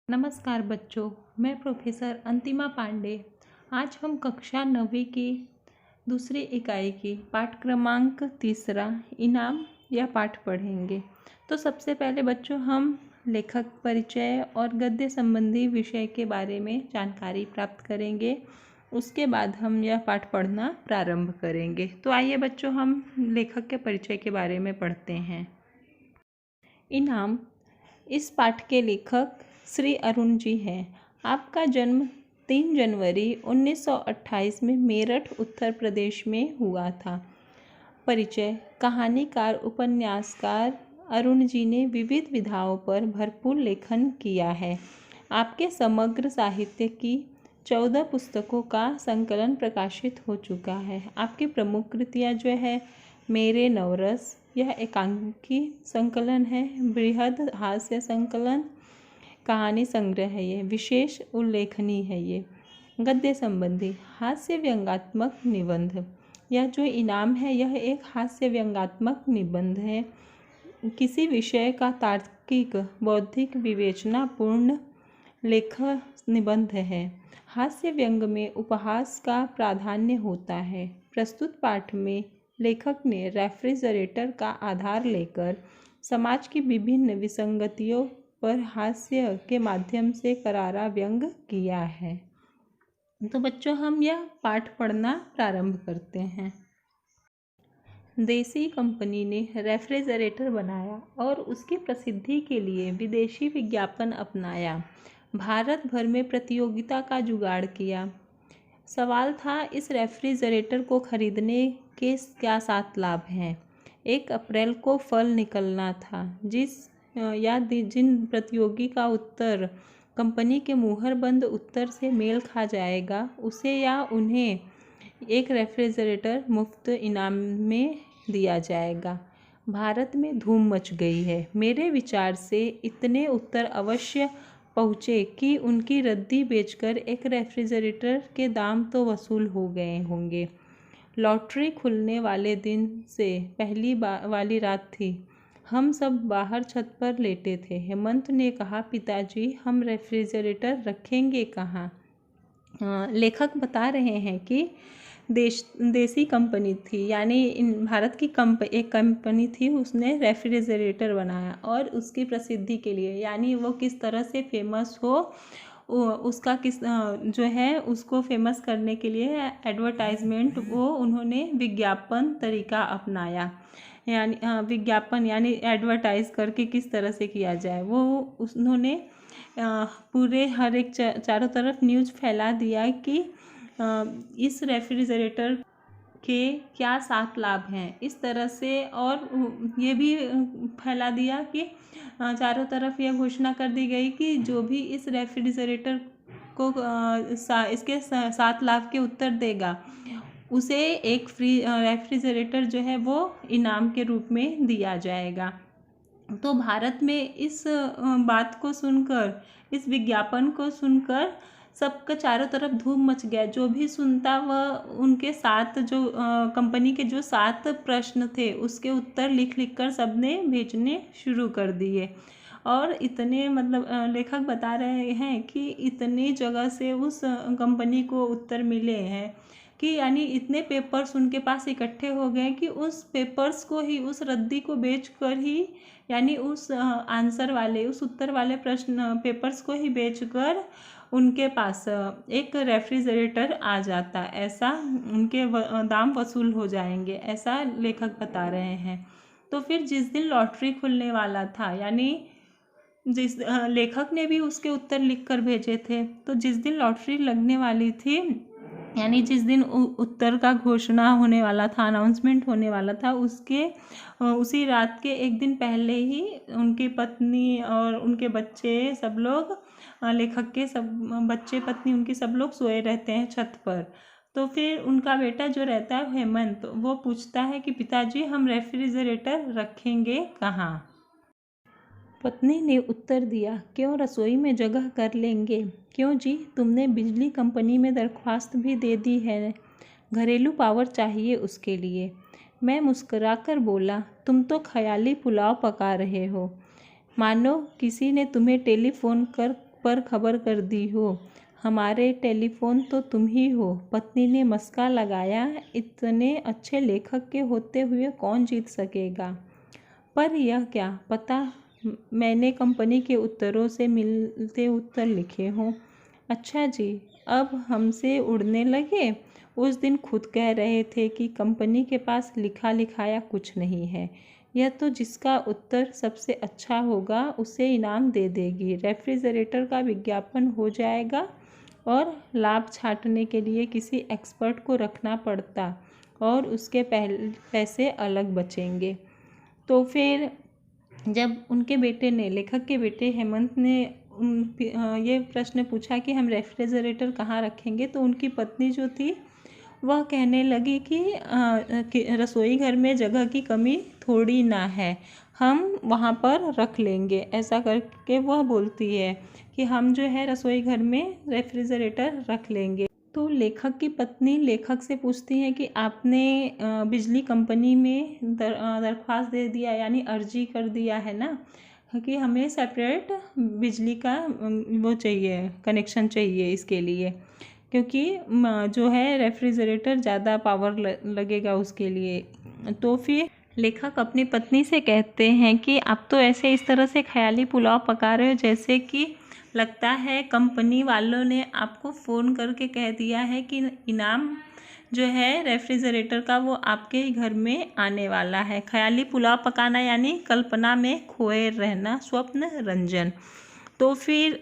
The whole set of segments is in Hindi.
नमस्कार बच्चों, मैं प्रोफेसर अंतिमा पांडे। आज हम कक्षा 9वीं की दूसरी इकाई की पाठ क्रमांक 3 इनाम यह पाठ पढ़ेंगे। तो सबसे पहले बच्चों हम लेखक परिचय और गद्य संबंधी विषय के बारे में जानकारी प्राप्त करेंगे। उसके बाद हम यह पाठ पढ़ना प्रारंभ करेंगे। तो आइए बच्चों हम लेखक के परिचय के बारे में पढ़ते हैं। इनाम। इस पाठ के लेखक श्री अरुण जी हैं। आपका जन्म 3 जनवरी 1928 में मेरठ उत्तर प्रदेश में हुआ था। परिचय। कहानीकार उपन्यासकार अरुण जी ने विविध विधाओं पर भरपूर लेखन किया है। आपके समग्र साहित्य की 14 पुस्तकों का संकलन प्रकाशित हो चुका है। आपकी प्रमुख कृतियाँ जो है मेरे नवरस, यह एकांकी संकलन है। बृहद हास्य संकलन कहानी संग्रह है। ये विशेष उल्लेखनीय है। ये गद्य संबंधी हास्य व्यंग्यात्मक निबंध। यह जो इनाम है यह एक हास्य व्यंग्यात्मक निबंध है। किसी विषय का तार्किक बौद्धिक विवेचनापूर्ण लेख निबंध है। हास्य व्यंग में उपहास का प्राधान्य होता है। प्रस्तुत पाठ में लेखक ने रेफ्रिजरेटर का आधार लेकर समाज की विभिन्न विसंगतियों पर हास्य के माध्यम से करारा व्यंग किया है। तो बच्चों हम यह पाठ पढ़ना प्रारंभ करते हैं। देसी कंपनी ने रेफ्रिजरेटर बनाया और उसकी प्रसिद्धि के लिए विदेशी विज्ञापन अपनाया। भारत भर में प्रतियोगिता का जुगाड़ किया। सवाल था इस रेफ्रिजरेटर को खरीदने के क्या 7 लाभ हैं। 1 अप्रैल को फल निकलना था। जिन प्रतियोगी का उत्तर कंपनी के मुहरबंद उत्तर से मेल खा जाएगा उसे या उन्हें एक रेफ्रिजरेटर मुफ्त इनाम में दिया जाएगा। भारत में धूम मच गई है। मेरे विचार से इतने उत्तर अवश्य पहुँचे कि उनकी रद्दी बेचकर एक रेफ्रिजरेटर के दाम तो वसूल हो गए होंगे। लॉटरी खुलने वाले दिन से पहली वाली रात थी। हम सब बाहर छत पर लेटे थे। हेमंत ने कहा, पिताजी हम रेफ्रिजरेटर रखेंगे कहाँ? लेखक बता रहे हैं कि देसी कंपनी थी, यानी भारत की एक कंपनी थी, उसने रेफ्रिजरेटर बनाया और उसकी प्रसिद्धि के लिए, यानी वो किस तरह से फेमस हो उसका जो है उसको फेमस करने के लिए एडवर्टाइजमेंट वो उन्होंने विज्ञापन तरीका अपनाया। यानी विज्ञापन यानी एडवर्टाइज करके किस तरह से किया जाए वो उन्होंने पूरे हर एक चारों तरफ न्यूज़ फैला दिया कि इस रेफ्रिजरेटर के क्या 7 लाभ हैं इस तरह से। और ये भी फैला दिया कि चारों तरफ यह घोषणा कर दी गई कि जो भी इस रेफ्रिजरेटर को इसके 7 लाभ के उत्तर देगा उसे एक फ्री रेफ्रिजरेटर जो है वो इनाम के रूप में दिया जाएगा। तो भारत में इस बात को सुनकर, इस विज्ञापन को सुनकर सबका चारों तरफ धूम मच गया। जो भी सुनता वह उनके 7 जो कंपनी के जो 7 प्रश्न थे उसके उत्तर लिख लिख कर सबने भेजने शुरू कर दिए। और इतने लेखक बता रहे हैं कि इतनी जगह से उस कंपनी को उत्तर मिले हैं कि यानी इतने पेपर्स उनके पास इकट्ठे हो गए कि उस पेपर्स को ही, उस रद्दी को बेचकर ही, यानी उस आंसर वाले, उस उत्तर वाले प्रश्न पेपर्स को ही बेचकर उनके पास एक रेफ्रिजरेटर आ जाता, ऐसा उनके दाम वसूल हो जाएंगे, ऐसा लेखक बता रहे हैं। तो फिर जिस दिन लॉटरी खुलने वाला था, यानी जिस लेखक ने भी उसके उत्तर लिख कर भेजे थे, तो जिस दिन लॉटरी लगने वाली थी, यानी जिस दिन उत्तर का घोषणा होने वाला था, अनाउंसमेंट होने वाला था, उसी रात के एक दिन पहले ही उनकी पत्नी और उनके बच्चे सब लोग, लेखक के सब बच्चे पत्नी उनकी सब लोग सोए रहते हैं छत पर। तो फिर उनका बेटा जो रहता है हेमंत, वो पूछता है कि पिताजी हम रेफ्रिजरेटर रखेंगे कहाँ? पत्नी ने उत्तर दिया, क्यों रसोई में जगह कर लेंगे। क्यों जी, तुमने बिजली कंपनी में दरख्वास्त भी दे दी है, घरेलू पावर चाहिए उसके लिए। मैं मुस्कुराकर बोला, तुम तो ख्याली पुलाव पका रहे हो, मानो किसी ने तुम्हें टेलीफोन कर पर खबर कर दी हो। हमारे टेलीफोन तो तुम ही हो। पत्नी ने मस्का लगाया, इतने अच्छे लेखक के होते हुए कौन जीत सकेगा। पर यह क्या पता मैंने कंपनी के उत्तरों से मिलते उत्तर लिखे हों। अच्छा जी, अब हमसे उड़ने लगे। उस दिन खुद कह रहे थे कि कंपनी के पास लिखा लिखाया कुछ नहीं है। यह तो जिसका उत्तर सबसे अच्छा होगा उसे इनाम दे देगी। रेफ्रिजरेटर का विज्ञापन हो जाएगा और लाभ छांटने के लिए किसी एक्सपर्ट को रखना पड़ता और उसके पैसे अलग बचेंगे। तो फिर जब उनके बेटे ने, लेखक के बेटे हेमंत ने ये प्रश्न पूछा कि हम रेफ्रिजरेटर कहाँ रखेंगे, तो उनकी पत्नी जो थी वह कहने लगी कि रसोई घर में जगह की कमी थोड़ी ना है, हम वहाँ पर रख लेंगे। ऐसा करके वह बोलती है कि हम जो है रसोई घर में रेफ्रिजरेटर रख लेंगे। तो लेखक की पत्नी लेखक से पूछती है कि आपने बिजली कंपनी में दरख्वास्त दे दिया, यानी अर्जी कर दिया है ना, कि हमें सेपरेट बिजली का वो चाहिए, कनेक्शन चाहिए इसके लिए, क्योंकि जो है रेफ्रिजरेटर ज़्यादा पावर लगेगा उसके लिए। तो फिर लेखक अपनी पत्नी से कहते हैं कि आप तो ऐसे इस तरह से ख्याली पुलाव पका रहे हो जैसे कि लगता है कंपनी वालों ने आपको फ़ोन करके कह दिया है कि इनाम जो है रेफ्रिजरेटर का वो आपके घर में आने वाला है। ख्याली पुलाव पकाना यानी कल्पना में खोए रहना, स्वप्न रंजन। तो फिर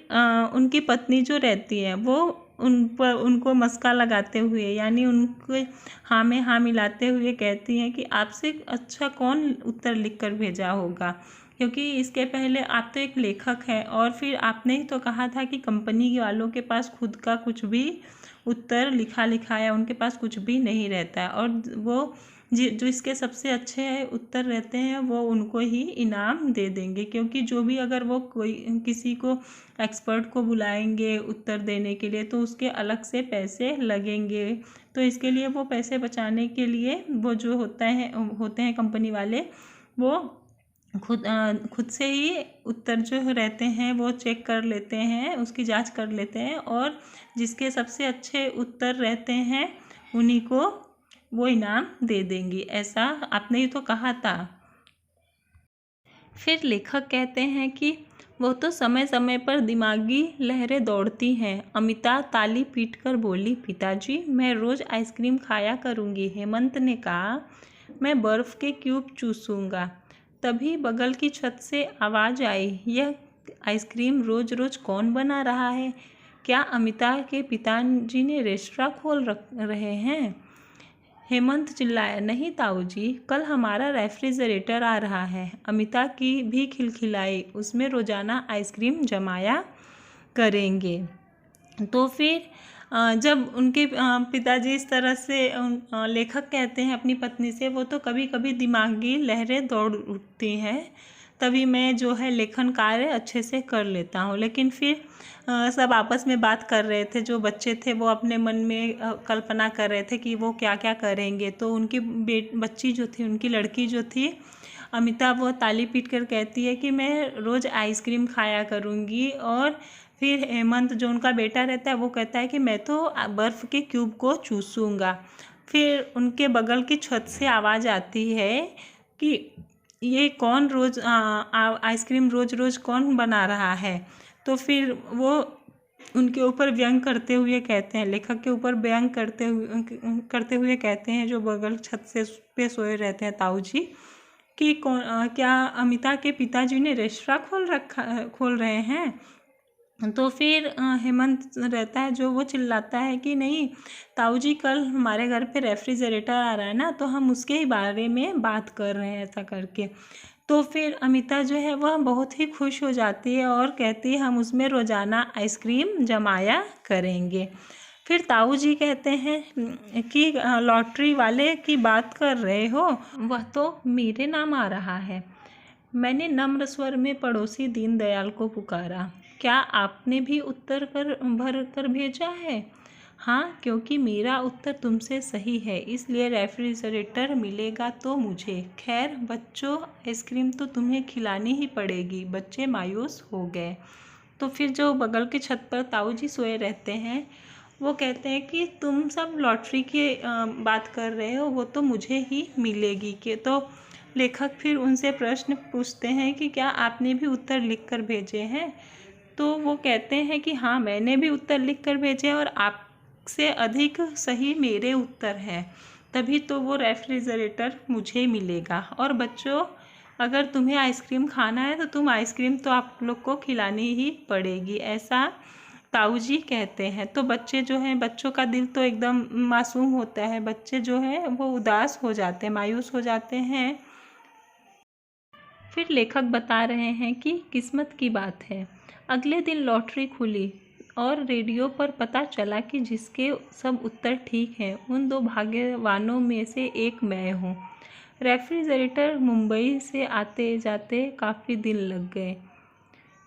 उनकी पत्नी जो रहती है वो उनको मस्का लगाते हुए, यानी उनको हाँ में हाँ मिलाते हुए कहती हैं कि आपसे अच्छा कौन उत्तर लिखकर भेजा होगा, क्योंकि इसके पहले आप तो एक लेखक हैं और फिर आपने ही तो कहा था कि कंपनी वालों के पास खुद का कुछ भी उत्तर लिखा लिखाया उनके पास कुछ भी नहीं रहता है, और वो जो इसके सबसे अच्छे उत्तर रहते हैं वो उनको ही इनाम दे देंगे, क्योंकि जो भी अगर वो कोई किसी को एक्सपर्ट को बुलाएंगे उत्तर देने के लिए तो उसके अलग से पैसे लगेंगे। तो इसके लिए वो पैसे बचाने के लिए वो जो होते हैं कंपनी वाले, वो खुद से ही उत्तर जो रहते हैं वो चेक कर लेते हैं, उसकी जांच कर लेते हैं, और जिसके सबसे अच्छे उत्तर रहते हैं उन्हीं को वो इनाम दे देंगी। ऐसा आपने ही तो कहा था। फिर लेखक कहते हैं कि वो तो समय समय पर दिमागी लहरें दौड़ती हैं। अमिता ताली पीटकर बोली, पिताजी मैं रोज़ आइसक्रीम खाया करूँगी। हेमंत ने कहा, मैं बर्फ़ के क्यूब चूसूंगा। तभी बगल की छत से आवाज़ आई, यह आइसक्रीम रोज़ रोज़ कौन बना रहा है? क्या अमिता के पिताजी ने रेस्टोरेंट खोल रहे हैं? हेमंत चिल्लाया, नहीं ताऊ जी, कल हमारा रेफ्रिजरेटर आ रहा है। अमिता की भी खिलखिलाई, उसमें रोज़ाना आइसक्रीम जमाया करेंगे। तो फिर जब उनके पिताजी इस तरह से लेखक कहते हैं अपनी पत्नी से, वो तो कभी कभी दिमागी लहरें दौड़ उठती हैं, तभी मैं जो है लेखन कार्य अच्छे से कर लेता हूँ। लेकिन फिर सब आपस में बात कर रहे थे, जो बच्चे थे वो अपने मन में कल्पना कर रहे थे कि वो क्या क्या करेंगे। तो उनकी बच्ची जो थी, उनकी लड़की जो थी अमिता, वो ताली पीट कर कहती है कि मैं रोज़ आइसक्रीम खाया करूँगी। और फिर हेमंत जो उनका बेटा रहता है वो कहता है कि मैं तो बर्फ़ के क्यूब को चूसूंगा। फिर उनके बगल की छत से आवाज़ आती है कि ये कौन रोज़ आइसक्रीम रोज़ रोज़ कौन बना रहा है। तो फिर वो उनके ऊपर व्यंग करते हुए कहते हैं, लेखक के ऊपर व्यंग करते हुए कहते हैं, जो बगल छत से पे सोए रहते हैं ताऊ जी, कि क्या अमिता के पिताजी ने रेस्टोरेंट खोल रहे हैं? तो फिर हेमंत रहता है जो वो चिल्लाता है कि नहीं ताऊ जी, कल हमारे घर पे रेफ्रिजरेटर आ रहा है ना, तो हम उसके ही बारे में बात कर रहे हैं, ऐसा करके। तो फिर अमिता जो है वह बहुत ही खुश हो जाती है और कहती है हम उसमें रोज़ाना आइसक्रीम जमाया करेंगे। फिर ताऊ जी कहते हैं कि लॉटरी वाले की बात कर रहे हो, वह तो मेरे नाम आ रहा है। मैंने नम्र स्वर में पड़ोसी दीनदयाल को पुकारा, क्या आपने भी उत्तर भर कर भेजा है? हाँ, क्योंकि मेरा उत्तर तुमसे सही है, इसलिए रेफ्रिजरेटर मिलेगा तो मुझे। खैर बच्चों, आइसक्रीम तो तुम्हें खिलानी ही पड़ेगी। बच्चे मायूस हो गए। तो फिर जो बगल की छत पर ताऊ जी सोए रहते हैं वो कहते हैं कि तुम सब लॉटरी की बात कर रहे हो, वो तो मुझे ही मिलेगी। कि तो लेखक फिर उनसे प्रश्न पूछते हैं कि क्या आपने भी उत्तर लिखकर भेजे हैं। तो वो कहते हैं कि हाँ, मैंने भी उत्तर लिखकर भेजे और आपसे अधिक सही मेरे उत्तर हैं, तभी तो वो रेफ्रिजरेटर मुझे मिलेगा। और बच्चों, अगर तुम्हें आइसक्रीम खाना है तो तुम आइसक्रीम तो आप लोग को खिलानी ही पड़ेगी, ऐसा ताऊ जी कहते हैं। तो बच्चे जो हैं, बच्चों का दिल तो एकदम मासूम होता है, बच्चे जो हैं वो उदास हो जाते हैं, मायूस हो जाते हैं। फिर लेखक बता रहे हैं कि किस्मत की बात है। अगले दिन लॉटरी खुली और रेडियो पर पता चला कि जिसके सब उत्तर ठीक हैं उन 2 भाग्यवानों में से एक मैं हूँ। रेफ्रिजरेटर मुंबई से आते जाते काफ़ी दिन लग गए।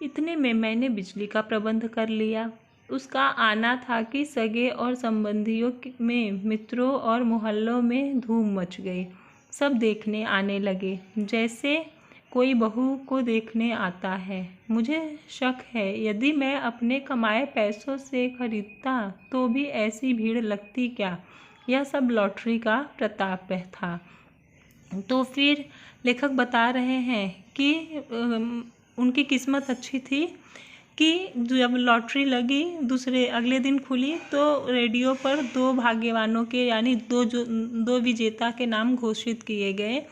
इतने में मैंने बिजली का प्रबंध कर लिया। उसका आना था कि सगे और संबंधियों में, मित्रों और मोहल्लों में धूम मच गई। सब देखने आने लगे, जैसे कोई बहू को देखने आता है। मुझे शक है यदि मैं अपने कमाए पैसों से खरीदता तो भी ऐसी भीड़ लगती क्या। यह सब लॉटरी का प्रताप था। तो फिर लेखक बता रहे हैं कि उनकी किस्मत अच्छी थी कि जब लॉटरी लगी, दूसरे अगले दिन खुली, तो रेडियो पर 2 भाग्यवानों के यानी 2 विजेता के नाम घोषित किए गए।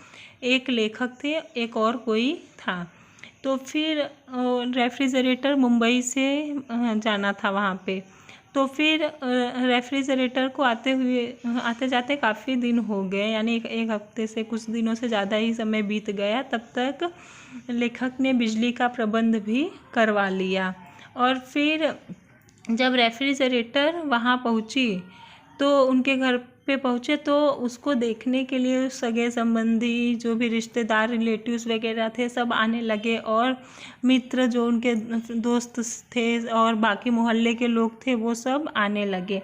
एक लेखक थे, एक और कोई था। तो फिर रेफ्रिजरेटर मुंबई से जाना था वहाँ पे। तो फिर रेफ्रिजरेटर को आते जाते काफ़ी दिन हो गए, यानी एक हफ्ते से कुछ दिनों से ज़्यादा ही समय बीत गया। तब तक लेखक ने बिजली का प्रबंध भी करवा लिया। और फिर जब रेफ्रिजरेटर वहाँ पहुँची तो उनके घर पे पहुँचे तो उसको देखने के लिए सगे संबंधी, जो भी रिश्तेदार, रिलेटिव्स वगैरह थे, सब आने लगे। और मित्र जो उनके दोस्त थे और बाकी मोहल्ले के लोग थे वो सब आने लगे।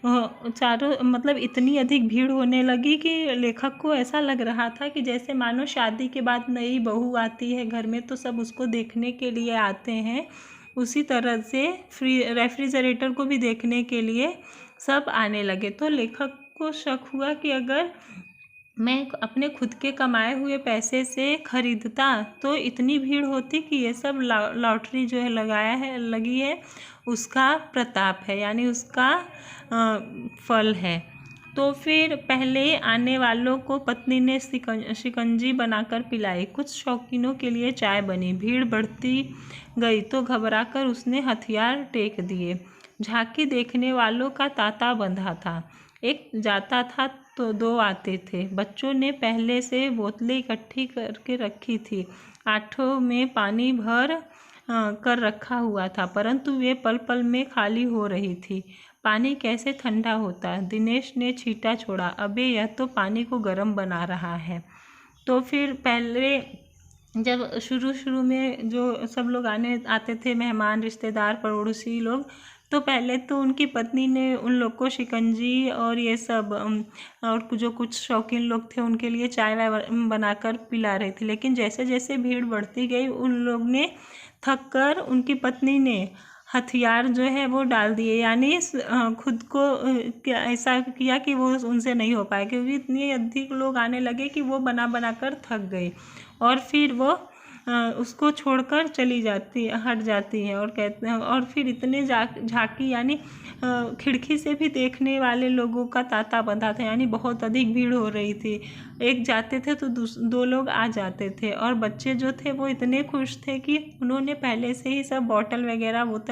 चारों मतलब इतनी अधिक भीड़ होने लगी कि लेखक को ऐसा लग रहा था कि जैसे मानो शादी के बाद नई बहू आती है घर में तो सब उसको देखने के लिए आते हैं, उसी तरह से रेफ्रिजरेटर को भी देखने के लिए सब आने लगे। तो लेखक को शक हुआ कि अगर मैं अपने खुद के कमाए हुए पैसे से खरीदता तो इतनी भीड़ होती कि ये सब लॉटरी जो है लगी है उसका प्रताप है, यानी उसका फल है। तो फिर पहले आने वालों को पत्नी ने शिकंजी बनाकर पिलाई, कुछ शौकीनों के लिए चाय बनी। भीड़ बढ़ती गई तो घबराकर उसने हथियार टेक दिए। झांकी देखने वालों का तांता बंधा था, एक जाता था तो 2 आते थे। बच्चों ने पहले से बोतलें इकट्ठी करके रखी थी, आठों में पानी भर कर रखा हुआ था, परंतु वे पल पल में खाली हो रही थी। पानी कैसे ठंडा होता? दिनेश ने छींटा छोड़ा, अबे यह तो पानी को गर्म बना रहा है। तो फिर पहले जब शुरू में जो सब लोग आते थे, मेहमान, रिश्तेदार, पड़ोसी लोग, तो पहले तो उनकी पत्नी ने उन लोग को शिकंजी और ये सब और जो कुछ शौकीन लोग थे उनके लिए चाय वाय बनाकर पिला रही थी। लेकिन जैसे जैसे भीड़ बढ़ती गई उन लोग ने थक कर उनकी पत्नी ने हथियार जो है वो डाल दिए, यानी खुद को ऐसा किया कि वो उनसे नहीं हो पाए, क्योंकि इतने अधिक लोग आने लगे कि वो बना कर थक गई। और फिर वो उसको छोड़कर हट जाती हैं और कहते हैं। और फिर इतने झांकी यानी खिड़की से भी देखने वाले लोगों का तांता बंधा था, यानी बहुत अधिक भीड़ हो रही थी। एक जाते थे तो 2 लोग आ जाते थे। और बच्चे जो थे वो इतने खुश थे कि उन्होंने पहले से ही सब बोतल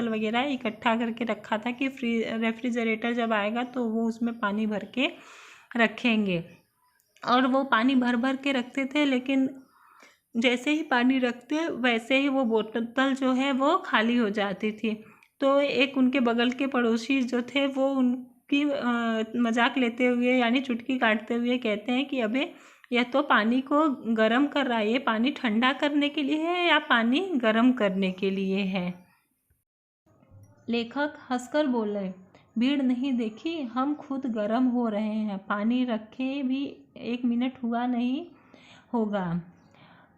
वगैरह इकट्ठा करके रखा था कि रेफ्रिजरेटर जब आएगा तो वो उसमें पानी भर के रखेंगे। और वो पानी भर भर के रखते थे, लेकिन जैसे ही पानी रखते वैसे ही वो बोतल जो है वो खाली हो जाती थी। तो एक उनके बगल के पड़ोसी जो थे वो उनकी मजाक लेते हुए यानी चुटकी काटते हुए कहते हैं कि अबे यह तो पानी को गर्म कर रहा है, ये पानी ठंडा करने के लिए है या पानी गर्म करने के लिए है। लेखक हंसकर बोले, भीड़ नहीं देखी, हम खुद गर्म हो रहे हैं, पानी रखे भी 1 मिनट हुआ नहीं होगा।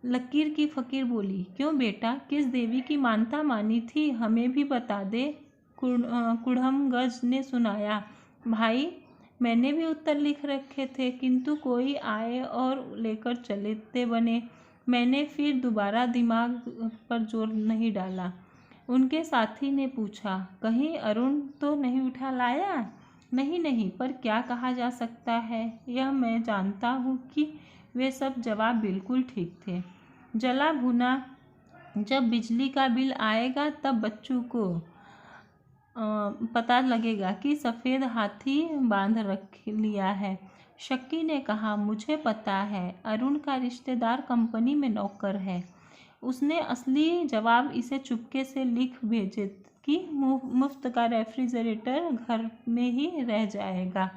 लकीर की फकीर बोली, क्यों बेटा, किस देवी की मानता मानी थी, हमें भी बता दे। कुड़म गज ने सुनाया, भाई मैंने भी उत्तर लिख रखे थे, किंतु कोई आए और लेकर चलते बने। मैंने फिर दोबारा दिमाग पर जोर नहीं डाला। उनके साथी ने पूछा, कहीं अरुण तो नहीं उठा लाया? नहीं नहीं, पर क्या कहा जा सकता है, यह मैं जानता हूँ कि वे सब जवाब बिल्कुल ठीक थे। जला भुना जब बिजली का बिल आएगा तब बच्चों को पता लगेगा कि सफ़ेद हाथी बांध रख लिया है। शक्की ने कहा, मुझे पता है, अरुण का रिश्तेदार कंपनी में नौकर है। उसने असली जवाब इसे चुपके से लिख भेजे कि मुफ्त का रेफ्रिजरेटर घर में ही रह जाएगा।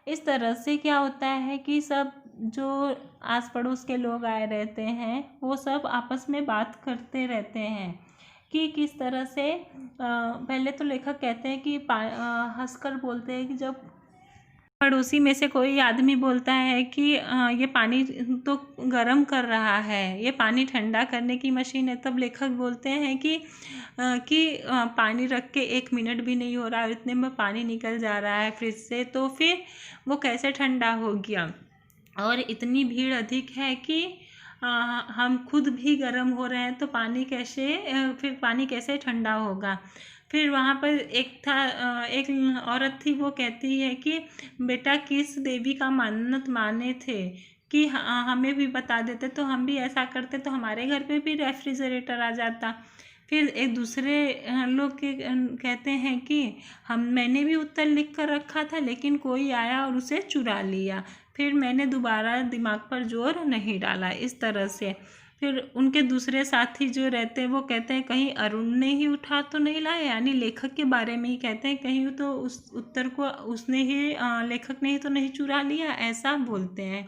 इस तरह से क्या होता है कि सब जो आस पड़ोस के लोग आए रहते हैं वो सब आपस में बात करते रहते हैं कि किस तरह से पहले तो लेखक कहते हैं कि हंसकर बोलते हैं कि जब पड़ोसी में से कोई आदमी बोलता है कि ये पानी तो गर्म कर रहा है, ये पानी ठंडा करने की मशीन है, तब लेखक बोलते हैं कि पानी रख के 1 मिनट भी नहीं हो रहा है, इतने में पानी निकल जा रहा है फ्रिज से, तो फिर वो कैसे ठंडा हो गया। और इतनी भीड़ अधिक है कि हम खुद भी गर्म हो रहे हैं, तो फिर पानी कैसे ठंडा होगा। फिर वहाँ पर एक औरत थी, वो कहती है कि बेटा किस देवी का मन्नत माने थे कि हमें भी बता देते तो हम भी ऐसा करते, तो हमारे घर पे भी रेफ्रिजरेटर आ जाता। फिर एक दूसरे लोग कहते हैं कि मैंने भी उत्तर लिख कर रखा था, लेकिन कोई आया और उसे चुरा लिया, फिर मैंने दोबारा दिमाग पर जोर नहीं डाला। इस तरह से फिर उनके दूसरे साथी जो रहते हैं वो कहते हैं, कहीं अरुण ने ही उठा तो नहीं लाया, यानी लेखक के बारे में ही कहते हैं, कहीं तो उस उत्तर को उसने ही लेखक ने ही तो नहीं चुरा लिया, ऐसा बोलते हैं।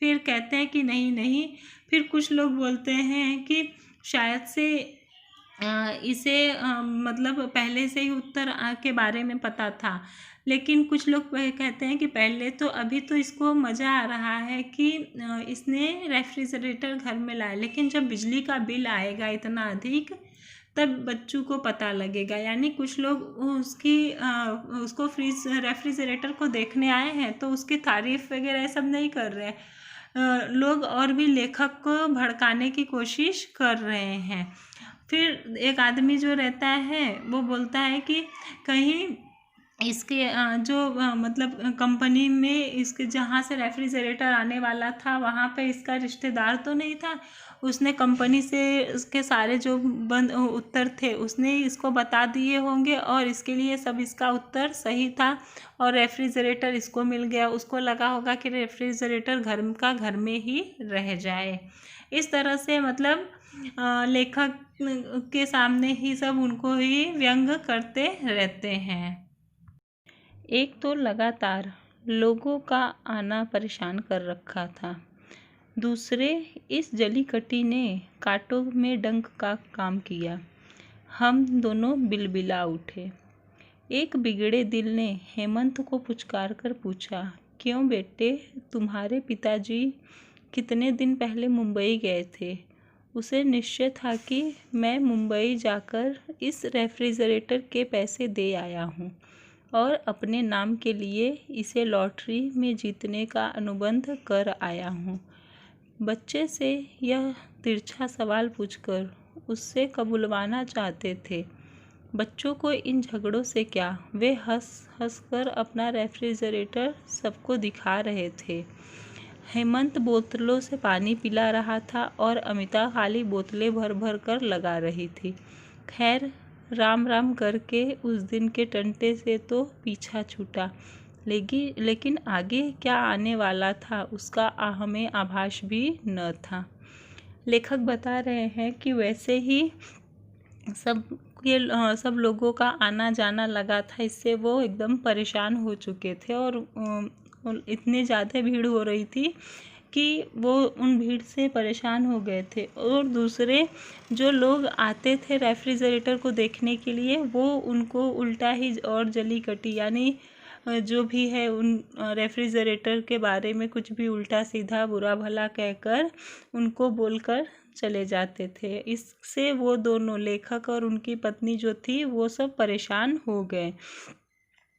फिर कहते हैं कि नहीं नहीं, फिर कुछ लोग बोलते हैं कि शायद से इसे मतलब पहले से ही उत्तर के बारे में पता था, लेकिन कुछ लोग कहते हैं कि पहले तो अभी तो इसको मज़ा आ रहा है कि इसने रेफ्रिजरेटर घर में लाया, लेकिन जब बिजली का बिल आएगा इतना अधिक तब बच्चों को पता लगेगा। यानी कुछ लोग उसको रेफ्रिजरेटर को देखने आए हैं तो उसकी तारीफ़ वगैरह सब नहीं कर रहे हैं, लोग और भी लेखक को भड़काने की कोशिश कर रहे हैं। फिर एक आदमी जो रहता है वो बोलता है कि कहीं इसके मतलब कंपनी में इसके जहाँ से रेफ्रिजरेटर आने वाला था वहाँ पे इसका रिश्तेदार तो नहीं था, उसने कंपनी से उसके सारे जो उत्तर थे उसने इसको बता दिए होंगे और इसके लिए सब इसका उत्तर सही था और रेफ्रिजरेटर इसको मिल गया। उसको लगा होगा कि रेफ्रिजरेटर घर में ही रह जाए। इस तरह से मतलब लेखक के सामने ही सब उनको ही व्यंग करते रहते हैं। एक तो लगातार लोगों का आना परेशान कर रखा था, दूसरे इस जलीकट्टी ने कांटों में डंक का काम किया। हम दोनों बिलबिला उठे। एक बिगड़े दिल ने हेमंत को पुचकार कर पूछा, क्यों बेटे, तुम्हारे पिताजी कितने दिन पहले मुंबई गए थे? उसे निश्चय था कि मैं मुंबई जाकर इस रेफ्रिजरेटर के पैसे दे आया हूँ और अपने नाम के लिए इसे लॉटरी में जीतने का अनुबंध कर आया हूँ। बच्चे से यह तिरछा सवाल पूछकर उससे कबूलवाना चाहते थे। बच्चों को इन झगड़ों से क्या, वे हंस हंस कर अपना रेफ्रिजरेटर सबको दिखा रहे थे। हेमंत बोतलों से पानी पिला रहा था और अमिता खाली बोतलें भर भर कर लगा रही थी। खैर राम राम करके उस दिन के टंटे से तो पीछा छूटा, लेकिन आगे क्या आने वाला था उसका हमें आभास भी न था। लेखक बता रहे हैं कि वैसे ही सब लोगों का आना जाना लगा था, इससे वो एकदम परेशान हो चुके थे और इतनी ज़्यादा भीड़ हो रही थी कि वो उन भीड़ से परेशान हो गए थे। और दूसरे जो लोग आते थे रेफ्रिजरेटर को देखने के लिए वो उनको उल्टा ही और जली कटी यानी जो भी है उन रेफ्रिजरेटर के बारे में कुछ भी उल्टा सीधा बुरा भला कहकर उनको बोलकर चले जाते थे। इससे वो दोनों लेखक और उनकी पत्नी जो थी वो सब परेशान हो गए।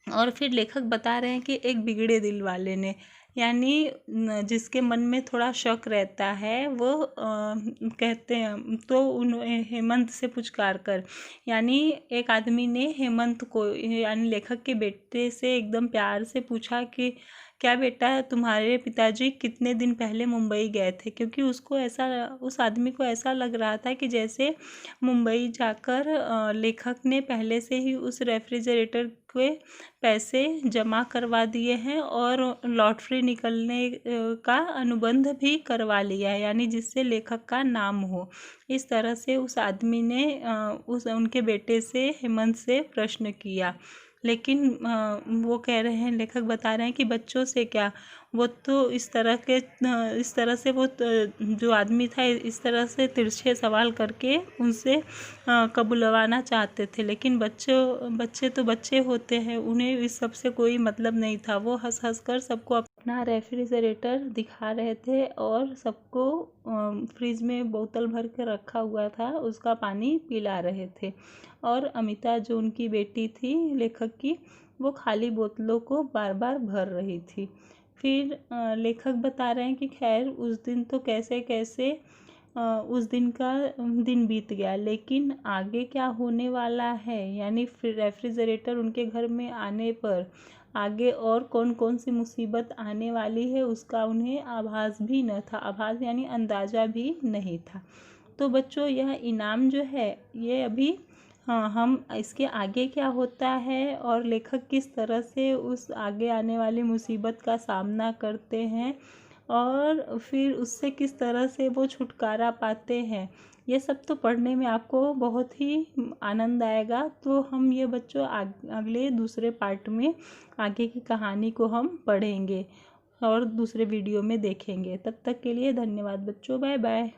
और फिर लेखक बता रहे हैं कि एक बिगड़े दिल वाले ने, यानी जिसके मन में थोड़ा शक रहता है, वो कहते हैं तो उन हेमंत से पुचकार कर, यानी एक आदमी ने हेमंत को यानी लेखक के बेटे से एकदम प्यार से पूछा कि क्या बेटा तुम्हारे पिताजी कितने दिन पहले मुंबई गए थे, क्योंकि उसको ऐसा उस आदमी को ऐसा लग रहा था कि जैसे मुंबई जाकर लेखक ने पहले से ही उस रेफ्रिजरेटर के पैसे जमा करवा दिए हैं और लॉटरी निकलने का अनुबंध भी करवा लिया है, यानी जिससे लेखक का नाम हो। इस तरह से उस आदमी ने उनके बेटे से हेमंत से प्रश्न किया। लेकिन वो कह रहे हैं, लेखक बता रहे हैं कि बच्चों से क्या, वो तो इस तरह से वो जो आदमी था इस तरह से तिरछे सवाल करके उनसे कबूलवाना चाहते थे, लेकिन बच्चे तो बच्चे होते हैं, उन्हें इस सब से कोई मतलब नहीं था। वो हंस हंस कर सबको अपना रेफ्रिजरेटर दिखा रहे थे और सबको फ्रिज में बोतल भर के रखा हुआ था उसका पानी पिला रहे थे। और अमिता जो उनकी बेटी थी लेखक की, वो खाली बोतलों को बार बार भर रही थी। फिर लेखक बता रहे हैं कि खैर उस दिन तो कैसे कैसे उस दिन का दिन बीत गया, लेकिन आगे क्या होने वाला है, यानी फिर रेफ्रिजरेटर उनके घर में आने पर आगे और कौन कौन सी मुसीबत आने वाली है उसका उन्हें आभास भी न था। आभास यानी अंदाज़ा भी नहीं था। तो बच्चों, यह इनाम जो है ये अभी हम इसके आगे क्या होता है और लेखक किस तरह से उस आगे आने वाली मुसीबत का सामना करते हैं और फिर उससे किस तरह से वो छुटकारा पाते हैं, ये सब तो पढ़ने में आपको बहुत ही आनंद आएगा। तो हम ये बच्चों अगले दूसरे पार्ट में आगे की कहानी को हम पढ़ेंगे और दूसरे वीडियो में देखेंगे। तब तक के लिए धन्यवाद बच्चों, बाय बाय।